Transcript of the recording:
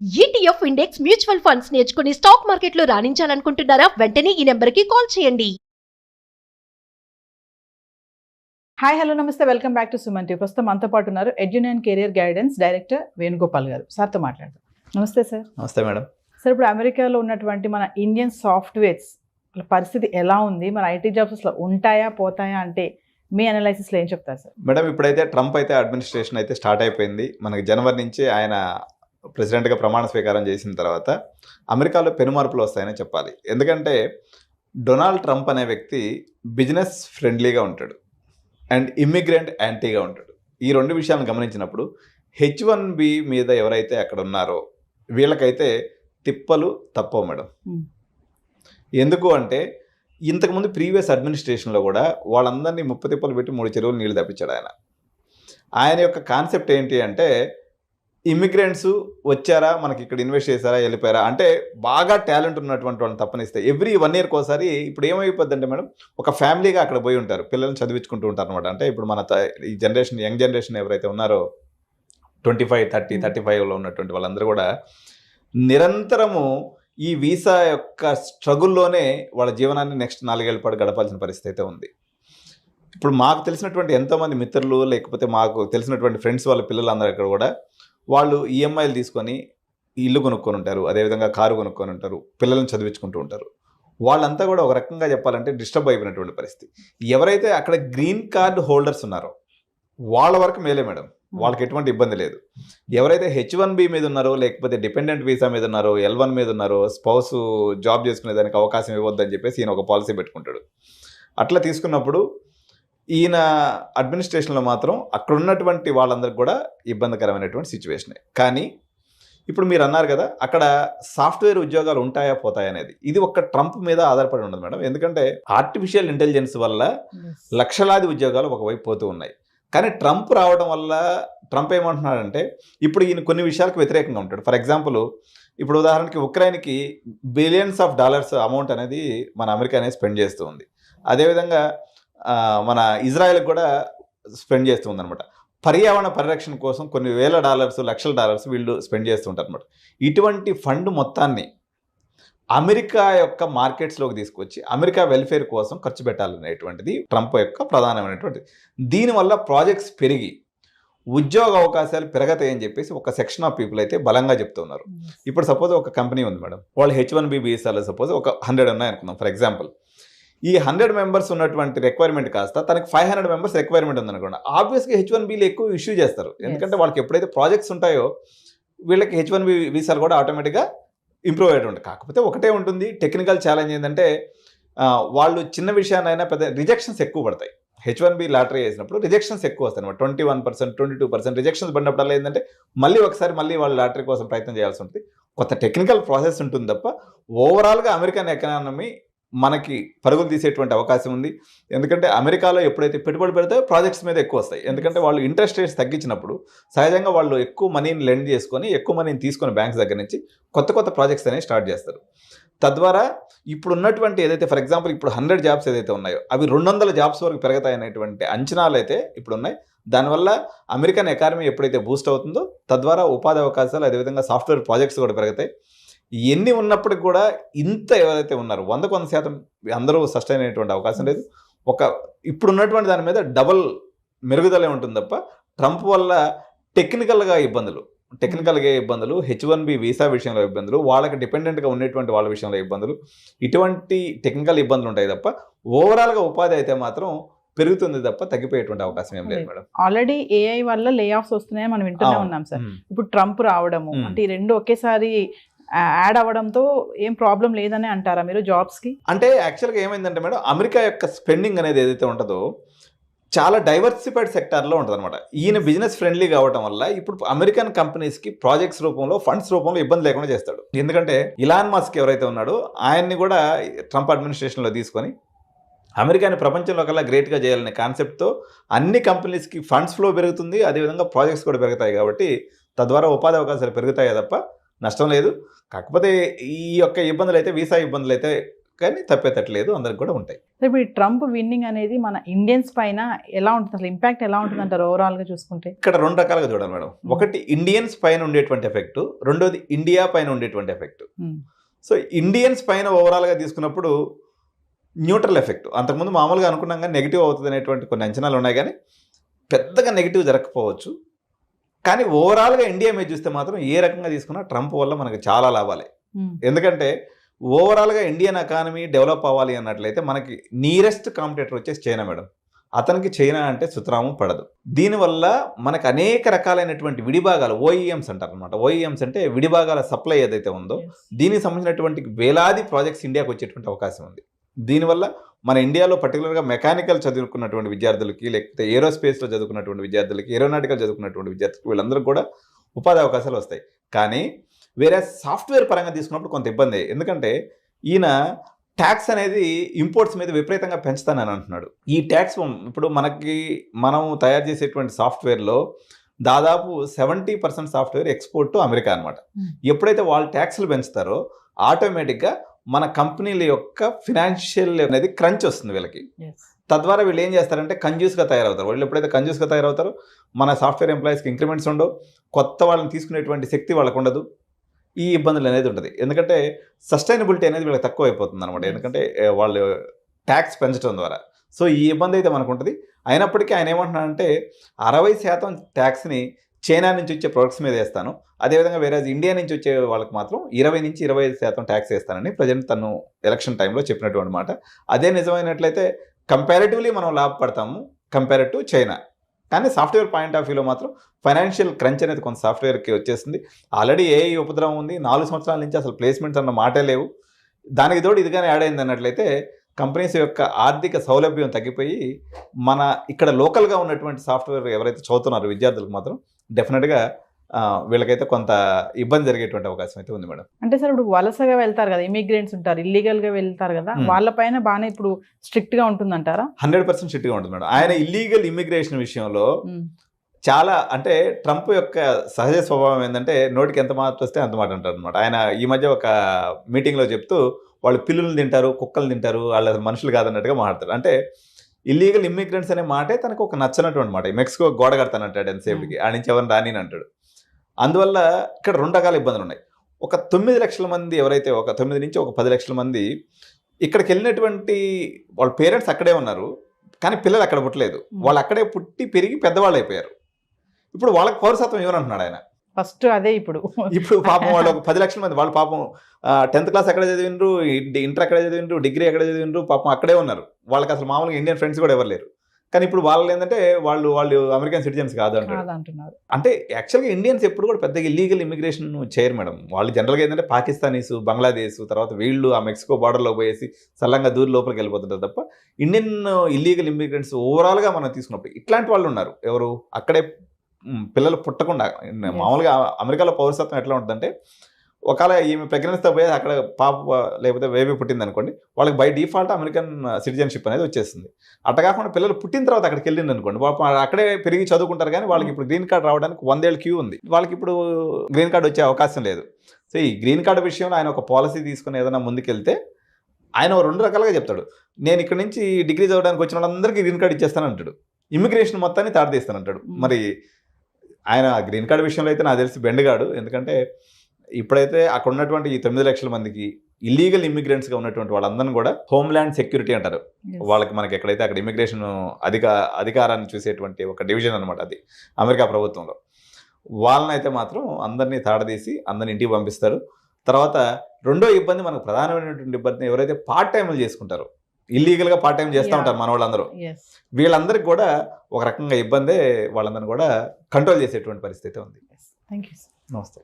ETF index mutual funds నేర్చుకుని stock మార్కెట్లో రాణించాలనుకుంటున్నారా? వెంటనే ఈ నెంబర్కి కాల్ చేయండి. హాయ్ హలో నమస్తే, welcome back to Suman TV. ప్రస్తుతం మనతో పాటు ఉన్నారు Edunine career guidance director Venugopal గారు. సార్తో మాట్లాడదాం. నమస్తే సార్. నమస్తే మేడం. సార్, ఇప్పుడు అమెరికాలో ఉన్నటువంటి మన ఇండియన్ సాఫ్ట్వేర్స్ పరిస్థితి ఎలా ఉంది? మన ఐటీ జాబ్స్ అసలు ఉంటాయా పోతాయా అంటే మీ అనాలైసిస్లో ఏం చెప్తారు సార్? మేడం, ఇప్పుడైతే ట్రంప్ అయితే అడ్మినిస్ట్రేషన్ అయితే స్టార్ట్ అయిపోయింది. మనకి జనవరి నుంచి ఆయన ప్రెసిడెంట్గా ప్రమాణ స్వీకారం చేసిన తర్వాత అమెరికాలో పెనుమార్పులు వస్తాయని చెప్పాలి. ఎందుకంటే డొనాల్డ్ ట్రంప్ అనే వ్యక్తి బిజినెస్ ఫ్రెండ్లీగా ఉంటాడు అండ్ ఇమ్మిగ్రెంట్ యాంటీగా ఉంటాడు. ఈ రెండు విషయాలను గమనించినప్పుడు H1B మీద ఎవరైతే అక్కడ ఉన్నారో వీళ్ళకైతే తిప్పలు తప్పవు మేడం. ఎందుకు అంటే ఇంతకుముందు ప్రీవియస్ అడ్మినిస్ట్రేషన్లో కూడా వాళ్ళందరినీ 30 తిప్పలు పెట్టి 3 చెరువులు నీళ్ళు తప్పించాడు ఆయన. ఆయన యొక్క కాన్సెప్ట్ ఏంటి అంటే ఇమిగ్రెంట్స్ వచ్చారా, మనకి ఇక్కడ ఇన్వెస్ట్ చేశారా, వెళ్ళిపోయారా అంటే బాగా టాలెంట్ ఉన్నటువంటి వాళ్ళని తప్పనిస్తే ఎవ్రీ 1 ఇయర్కి ఒకసారి. ఇప్పుడు ఏమైపోద్ది అంటే మేడం, ఒక ఫ్యామిలీగా అక్కడ పోయి ఉంటారు, పిల్లల్ని చదివించుకుంటూ ఉంటారు అనమాట. అంటే ఇప్పుడు మన ఈ జనరేషన్, యంగ్ జనరేషన్ ఎవరైతే ఉన్నారో 25, 30, 35లో ఉన్నటువంటి వాళ్ళందరూ కూడా నిరంతరము ఈ వీసా యొక్క స్ట్రగుల్లోనే వాళ్ళ జీవనాన్ని నెక్స్ట్ 4 ఏళ్ల పాటు గడపాల్సిన పరిస్థితి అయితే ఉంది. ఇప్పుడు మాకు తెలిసినటువంటి ఎంతోమంది మిత్రులు, లేకపోతే మాకు తెలిసినటువంటి ఫ్రెండ్స్ వాళ్ళ పిల్లలందరూ ఇక్కడ కూడా వాళ్ళు ఈఎంఐలు తీసుకొని ఇల్లు కొనుక్కొని ఉంటారు, అదేవిధంగా కారు కొనుక్కొని ఉంటారు, పిల్లల్ని చదివించుకుంటూ ఉంటారు. వాళ్ళంతా కూడా ఒక రకంగా చెప్పాలంటే డిస్టర్బ్ అయిపోయినటువంటి పరిస్థితి. ఎవరైతే అక్కడ గ్రీన్ కార్డు హోల్డర్స్ ఉన్నారో వాళ్ళ వరకు మేలే మేడం, వాళ్ళకి ఎటువంటి ఇబ్బంది లేదు. ఎవరైతే H1B మీద ఉన్నారో, లేకపోతే డిపెండెంట్ వీసా మీద ఉన్నారో, L1 మీద ఉన్నారో, స్పౌస్ జాబ్ చేసుకునే దానికి అవకాశం ఇవ్వద్దని చెప్పేసి ఈయన ఒక పాలసీ పెట్టుకుంటాడు. అట్లా తీసుకున్నప్పుడు ఈయన అడ్మినిస్ట్రేషన్లో మాత్రం అక్కడ ఉన్నటువంటి వాళ్ళందరికీ కూడా ఇబ్బందికరమైనటువంటి సిచ్యువేషనే. కానీ ఇప్పుడు మీరు అన్నారు కదా, అక్కడ సాఫ్ట్వేర్ ఉద్యోగాలు ఉంటాయా పోతాయా అనేది, ఇది ఒక్క ట్రంప్ మీద ఆధారపడి ఉండదు మేడం. ఎందుకంటే ఆర్టిఫిషియల్ ఇంటెలిజెన్స్ వల్ల లక్షలాది ఉద్యోగాలు ఒకవైపు పోతూ ఉన్నాయి. కానీ ట్రంప్ రావడం వల్ల ట్రంప్ ఏమంటున్నాడంటే ఇప్పుడు ఈయన కొన్ని విషయాలకు వ్యతిరేకంగా ఉంటాడు. ఫర్ ఎగ్జాంపుల్, ఇప్పుడు ఉదాహరణకి ఉక్రెయిన్కి బిలియన్స్ ఆఫ్ డాలర్స్ అమౌంట్ అనేది మన అమెరికా అనేది స్పెండ్ చేస్తూ ఉంది. అదేవిధంగా మన ఇజ్రాయెల్కి కూడా స్పెండ్ చేస్తూ ఉందన్నమాట. పర్యావరణ పరిరక్షణ కోసం కొన్ని వేల డాలర్స్, లక్షల డాలర్స్ వీళ్ళు స్పెండ్ చేస్తుంటారు అనమాట. ఇటువంటి ఫండ్ మొత్తాన్ని అమెరికా యొక్క మార్కెట్స్లోకి తీసుకొచ్చి అమెరికా వెల్ఫేర్ కోసం ఖర్చు పెట్టాలనేటువంటిది ట్రంప్ యొక్క ప్రధానమైనటువంటిది. దీనివల్ల ప్రాజెక్ట్స్ పెరిగి ఉద్యోగ అవకాశాలు పెరగతాయని చెప్పేసి ఒక సెక్షన్ ఆఫ్ పీపుల్ అయితే బలంగా చెప్తున్నారు. ఇప్పుడు సపోజ్ ఒక కంపెనీ ఉంది మేడం, వాళ్ళు H1B వీసాలో సపోజ్ ఒక 100 ఉన్నాయనుకుందాం ఫర్ ఎగ్జాంపుల్. ఈ 100 మెంబర్స్ ఉన్నటువంటి రిక్వైర్మెంట్ కాస్త తనకి 500 మెంబర్స్ రిక్వైర్మెంట్ ఉందనుకోండి, ఆబ్వియస్గా H1Bలు ఎక్కువ ఇష్యూ చేస్తారు. ఎందుకంటే వాళ్ళకి ఎప్పుడైతే ప్రాజెక్ట్స్ ఉంటాయో వీళ్ళకి H1B వీసాలు కూడా ఆటోమేటిక్గా ఇంప్రూవ్ అయ్యేది ఉంటుంది. కాకపోతే ఒకటే ఉంటుంది, టెక్నికల్ ఛాలెంజ్ ఏంటంటే వాళ్ళు చిన్న విషయాన్నైనా పెద్ద రిజెక్షన్స్ ఎక్కువ పడతాయి. H1B లాటరీ వేసినప్పుడు రిజెక్షన్స్ ఎక్కువ వస్తాయి అనమాట. 21%, 22% రిజెక్షన్స్ పడినప్పుడల్లా ఏంటంటే మళ్ళీ వాళ్ళు లాటరీ కోసం ప్రయత్నం చేయాల్సి ఉంటుంది. కొత్త టెక్నికల్ ప్రాసెస్ ఉంటుంది తప్ప ఓవరాల్గా అమెరికన్ ఎకానమీ మనకి పరుగులు తీసేటువంటి అవకాశం ఉంది. ఎందుకంటే అమెరికాలో ఎప్పుడైతే పెట్టుబడి పెడతాయో ప్రాజెక్ట్స్ మీద ఎక్కువ వస్తాయి. ఎందుకంటే వాళ్ళు ఇంట్రెస్ట్ రేట్స్ తగ్గించినప్పుడు సహజంగా వాళ్ళు ఎక్కువ మనీని లెండ్ చేసుకొని, ఎక్కువ మనీని తీసుకొని బ్యాంక్స్ దగ్గర నుంచి కొత్త ప్రాజెక్ట్స్ అనేవి స్టార్ట్ చేస్తారు. తద్వారా ఇప్పుడు ఉన్నటువంటి ఏదైతే ఫర్ ఎగ్జాంపుల్ ఇప్పుడు 100 జాబ్స్ ఏదైతే ఉన్నాయో అవి 200 జాబ్స్ వరకు పెరుగుతాయనేటువంటి అంచనాలు అయితే ఇప్పుడు ఉన్నాయి. దానివల్ల అమెరికన్ ఎకానమీ ఎప్పుడైతే బూస్ట్ అవుతుందో తద్వారా ఉపాధి అవకాశాలు, అదేవిధంగా సాఫ్ట్వేర్ ప్రాజెక్ట్స్ కూడా పెరుగుతాయి. ఎన్ని ఉన్నప్పటికి కూడా ఇంత ఎవరైతే ఉన్నారో 100% అందరూ సస్టైన్ అయ్యేటువంటి అవకాశం లేదు. ఇప్పుడు ఉన్నటువంటి దాని మీద డబల్ మెరుగుదలే ఉంటుంది తప్ప ట్రంప్ వల్ల టెక్నికల్గా ఇబ్బందులు, H1B వీసా విషయంలో ఇబ్బందులు, వాళ్ళకి డిపెండెంట్గా ఉండేటువంటి వాళ్ళ విషయంలో ఇబ్బందులు, ఇటువంటి టెక్నికల్ ఇబ్బందులు ఉంటాయి తప్ప ఓవరాల్గా ఉపాధి అయితే మాత్రం పెరుగుతుంది తప్ప తగ్గిపోయేటువంటి అవకాశం ఏం లేదు మేడం. ఆల్రెడీ AI వల్ల లే ఆఫ్స్ వస్తున్నాయని మనం వింటూనే ఉన్నాం సార్. ఇప్పుడు ట్రంప్ రావడము అంటే ఈ రెండు ఒకేసారి యాడ్ అవ్వడంతో ఏం ప్రాబ్లం లేదని అంటారా మీరు జాబ్స్కి? అంటే యాక్చువల్గా ఏమైందంటే మేడం, అమెరికా యొక్క స్పెండింగ్ అనేది ఏదైతే ఉంటుందో చాలా డైవర్సిఫైడ్ సెక్టార్లో ఉంటుంది అనమాట. ఈయన బిజినెస్ ఫ్రెండ్లీ కావడం వల్ల ఇప్పుడు అమెరికన్ కంపెనీస్కి ప్రాజెక్ట్స్ రూపంలో, ఫండ్స్ రూపంలో ఇబ్బంది లేకుండా చేస్తాడు. ఎందుకంటే ఇలాన్ మస్క్ ఎవరైతే ఉన్నాడో ఆయన్ని కూడా ట్రంప్ అడ్మినిస్ట్రేషన్లో తీసుకొని అమెరికాని ప్రపంచంలో కల్లా గ్రేట్గా చేయాలనే కాన్సెప్ట్తో అన్ని కంపెనీస్కి ఫండ్స్ ఫ్లో పెరుగుతుంది, అదేవిధంగా ప్రాజెక్ట్స్ కూడా పెరుగుతాయి. కాబట్టి తద్వారా ఉపాధి అవకాశాలు పెరుగుతాయి తప్ప నష్టం లేదు. కాకపోతే ఈ యొక్క ఇబ్బందులు అయితే, వీసా ఇబ్బందులు అయితే కానీ తప్పేటట్లేదు, అందరికి కూడా ఉంటాయి. ఇప్పుడు ఈ ట్రంప్ విన్నింగ్ అనేది మన ఇండియన్స్ పైన ఎలా ఉంటుంది, అసలు ఇంపాక్ట్ ఎలా ఉంటుంది అంటారు ఓవరాల్ గా చూసుకుంటే? ఇక్కడ 2 రకాలుగా చూడాలి మేడం. ఒకటి ఇండియన్స్ పైన ఉండేటువంటి ఎఫెక్ట్, రెండోది ఇండియా పైన ఉండేటువంటి ఎఫెక్ట్. సో ఇండియన్స్ పైన ఓవరాల్గా తీసుకున్నప్పుడు న్యూట్రల్ ఎఫెక్ట్. అంతకుముందు మామూలుగా అనుకున్నాం కానీ నెగిటివ్ అవుతుంది అనేటువంటి కొన్ని అంచనాలు ఉన్నాయి, కానీ పెద్దగా నెగిటివ్ జరగకపోవచ్చు. కానీ ఓవరాల్గా ఇండియా మీద చూస్తే మాత్రం ఏ రకంగా తీసుకున్నా ట్రంప్ వల్ల మనకు చాలా లాభాలే. ఎందుకంటే ఓవరాల్గా ఇండియన్ ఎకానమీ డెవలప్ అవ్వాలి అన్నట్లయితే మనకి నియరెస్ట్ కాంపిటేటర్ వచ్చేసి చైనా మేడం. అతనికి చైనా అంటే సుతరాము పడదు. దీనివల్ల మనకు అనేక రకాలైనటువంటి విడిభాగాలు, ఓఈఎంస్ అంటారు అనమాట. ఓఈఎంస్ అంటే విడిభాగాల సప్లై ఏదైతే ఉందో దీనికి సంబంధించినటువంటి వేలాది ప్రాజెక్ట్స్ ఇండియాకి వచ్చేటువంటి అవకాశం ఉంది. దీనివల్ల మన ఇండియాలో పర్టికులర్గా మెకానికల్ చదువుకున్నటువంటి విద్యార్థులకి, లేకపోతే ఏరోస్పేస్లో చదువుకున్నటువంటి విద్యార్థులకి, ఏరోనాటికల్ చదువుకున్నటువంటి విద్యార్థులకి, వీళ్ళందరికీ కూడా ఉపాధి అవకాశాలు వస్తాయి. కానీ వేరే సాఫ్ట్వేర్ పరంగా తీసుకున్నప్పుడు కొంత ఇబ్బంది. ఎందుకంటే ఈయన ట్యాక్స్ అనేది ఇంపోర్ట్స్ మీద విపరీతంగా పెంచుతానని అంటున్నాడు. ఈ ట్యాక్స్ ఇప్పుడు మనం తయారు చేసేటువంటి సాఫ్ట్వేర్లో దాదాపు 70% సాఫ్ట్వేర్ ఎక్స్పోర్ట్ టు అమెరికా అనమాట. ఎప్పుడైతే వాళ్ళు ట్యాక్స్లు పెంచుతారో ఆటోమేటిక్గా మన కంపెనీల యొక్క ఫినాన్షియల్ అనేది క్రంచ్ వస్తుంది వీళ్ళకి. తద్వారా వీళ్ళు ఏం చేస్తారంటే కంజ్యూస్గా తయారవుతారు. వాళ్ళు ఎప్పుడైతే కంజ్యూస్గా తయారవుతారో మన సాఫ్ట్వేర్ ఎంప్లాయీస్కి ఇంక్రిమెంట్స్ ఉండవు, కొత్త వాళ్ళని తీసుకునేటువంటి శక్తి వాళ్ళకు ఉండదు, ఈ ఇబ్బందులు అనేది ఉంటుంది. ఎందుకంటే సస్టైనబిలిటీ అనేది వీళ్ళకి తక్కువ అయిపోతుంది అనమాట, ఎందుకంటే వాళ్ళు ట్యాక్స్ పెంచడం ద్వారా. సో ఈ ఇబ్బంది అయితే మనకు ఉంటుంది. అయినప్పటికీ ఆయన ఏమంటున్నాడంటే 60% ట్యాక్స్ని చైనా నుంచి వచ్చే ప్రొడక్ట్స్ మీద వేస్తాను, అదేవిధంగా వేరే ఇండియా నుంచి వచ్చే వాళ్ళకి మాత్రం 20 నుంచి 25% ట్యాక్స్ వేస్తానని ప్రజెంట్ తను ఎలక్షన్ టైంలో చెప్పినటువంటి మాట. అదే నిజమైనట్లయితే కంపారిటివ్లీ మనం లాభపడతాము కంపేర్ టు చైనా. కానీ సాఫ్ట్వేర్ పాయింట్ ఆఫ్ వ్యూలో మాత్రం ఫైనాన్షియల్ క్రంచ్ అనేది కొంత సాఫ్ట్వేర్కి వచ్చేసింది. ఆల్రెడీ ఏఐ ఉపద్రవం ఉంది, 4 సంవత్సరాల నుంచి అసలు ప్లేస్మెంట్స్ అన్న మాటే లేవు. దానికి తోడు ఇదిగానే యాడ్ అయింది అన్నట్లయితే కంపెనీస్ యొక్క ఆర్థిక సౌలభ్యం తగ్గిపోయి మన ఇక్కడ లోకల్గా ఉన్నటువంటి సాఫ్ట్వేర్ ఎవరైతే చదువుతున్నారో విద్యార్థులకు మాత్రం డెఫినెట్గా వీళ్ళకైతే కొంత ఇబ్బంది జరిగేటువంటి అవకాశం అయితే ఉంది మేడం. అంటే సార్ ఇప్పుడు వలసగా వెళ్తారు కదా, ఇమిగ్రెంట్స్ ఉంటారు, ఇల్లీగల్గా వెళ్తారు కదా, వాళ్ళపైన బాగానే ఇప్పుడు స్ట్రిక్ట్గా ఉంటుందంటారా? 100% స్ట్రిక్ట్గా ఉంటుంది మేడం. ఆయన ఇల్లీగల్ ఇమిగ్రేషన్ విషయంలో చాలా, అంటే ట్రంప్ యొక్క సహజ స్వభావం ఏంటంటే నోటికి ఎంత మాట వస్తే అంత మాట అంటారు అనమాట. ఆయన ఈ మధ్య ఒక మీటింగ్లో చెప్తూ వాళ్ళు పిల్లులు తింటారు, కుక్కలు తింటారు, వాళ్ళు మనుషులు కాదన్నట్టుగా మాట్లాడతారు. అంటే ఇల్లీగల్ ఇమ్మిగ్రెంట్స్ అనే మాటే తనకు ఒక నచ్చనటువంటి మాట. మెక్సికో గోడ కడతానంటాడు ఎంతసేపుకి, ఆ నుంచి ఎవరిని రాని అంటాడు. అందువల్ల ఇక్కడ 2 రకాల ఇబ్బందులు ఉన్నాయి. ఒక 9 లక్షల మంది ఎవరైతే, ఒక 9 నుంచి ఒక 10 లక్షల మంది ఇక్కడికి వెళ్ళినటువంటి వాళ్ళ పేరెంట్స్ అక్కడే ఉన్నారు, కానీ పిల్లలు అక్కడ పుట్టలేదు. వాళ్ళు అక్కడే పుట్టి పెరిగి పెద్దవాళ్ళు అయిపోయారు. ఇప్పుడు వాళ్ళకి పౌరసత్వం ఇవ్వనంటున్నాడు ఆయన. ఫస్ట్ అదే ఇప్పుడు పాపం వాళ్ళు ఒక 10 లక్షల మంది, వాళ్ళు పాపం 10th క్లాస్ అక్కడే చదివిండ్రు, ఇంటర్ అక్కడే చదివిండ్రు, డిగ్రీ అక్కడే చదివిండ్రు, పాపం అక్కడే ఉన్నారు. వాళ్ళకి అసలు మామూలుగా ఇండియన్ ఫ్రెండ్స్ కూడా ఎవరు లేరు. కానీ ఇప్పుడు వాళ్ళు ఏంటంటే వాళ్ళు అమెరికన్ సిటిజన్స్ కాదు అంటున్నారు. అంటే యాక్చువల్గా ఇండియన్స్ ఎప్పుడు కూడా పెద్దగా ఇల్లీగల్ ఇమిగ్రేషన్ చేయరు మేడం. వాళ్ళు జనరల్గా ఏంటంటే పాకిస్తానీస్, బంగ్లాదేశ్, తర్వాత వీళ్ళు ఆ మెక్సికో బార్డర్లో పోయేసి సల్లంగా దూరి లోపలికి వెళ్ళిపోతుంటారు తప్ప ఇండియన్ ఇల్లీగల్ ఇమిగ్రెంట్స్ ఓవరాల్గా మనం తీసుకున్నప్పుడు ఇట్లాంటి వాళ్ళు ఉన్నారు. ఎవరు అక్కడే పిల్లలు పుట్టకుండా, మామూలుగా అమెరికాలో పౌరసత్వం ఎట్లా ఉంటుందంటే ఒకవేళ ఈమె ప్రెగ్నెన్సీతో పోయి అక్కడ పాప లేకపోతే బేబీ పుట్టింది అనుకోండి, వాళ్ళకి బై డిఫాల్ట్ అమెరికన్ సిటిజన్షిప్ అనేది వచ్చేస్తుంది. అట్లా కాకుండా పిల్లలు పుట్టిన తర్వాత అక్కడికి వెళ్ళింది అనుకోండి, పాపం అక్కడే పెరిగి చదువుకుంటారు, కానీ వాళ్ళకి ఇప్పుడు గ్రీన్ కార్డ్ రావడానికి 100 ఏళ్ళ క్యూ ఉంది. వాళ్ళకి ఇప్పుడు గ్రీన్ కార్డ్ వచ్చే అవకాశం లేదు. సో ఈ గ్రీన్ కార్డు విషయంలో ఆయన ఒక పాలసీ తీసుకుని ఏదైనా ముందుకెళ్తే ఆయన 2 రకాలుగా చెప్తాడు. నేను ఇక్కడ నుంచి డిగ్రీ చదవడానికి వచ్చిన వాళ్ళందరికీ గ్రీన్ కార్డ్ ఇచ్చేస్తానంటాడు, ఇమిగ్రేషన్ మొత్తాన్ని తాడదీస్తానంటాడు. మరి ఆయన గ్రీన్ కార్డు విషయంలో అయితే నాకు తెలిసి బెండగాడు. ఎందుకంటే ఇప్పుడైతే అక్కడ ఉన్నటువంటి ఈ 9 లక్షల మందికి ఇల్లీగల్ ఇమిగ్రెంట్స్గా ఉన్నటువంటి వాళ్ళందరినీ కూడా హోమ్ల్యాండ్ సెక్యూరిటీ అంటారు. వాళ్ళకి మనకి ఎక్కడైతే అక్కడ ఇమిగ్రేషన్ అధికారాన్ని చూసేటువంటి ఒక డివిజన్ అనమాట అది అమెరికా ప్రభుత్వంలో. వాళ్ళని అయితే మాత్రం అందరినీ తాడదీసి అందరిని ఇంటికి పంపిస్తారు. తర్వాత రెండో ఇబ్బంది, మనకు ప్రధానమైనటువంటి ఇబ్బంది, ఎవరైతే పార్ట్ టైంలు చేసుకుంటారో, ఇల్లీగల్గా పార్ట్ టైం చేస్తూ ఉంటారు మన వాళ్ళందరూ, వీళ్ళందరికీ కూడా ఒక రకంగా ఇబ్బందే. వాళ్ళందరినీ కూడా కంట్రోల్ చేసేటువంటి పరిస్థితి ఉంది. Thank you. నమస్తే.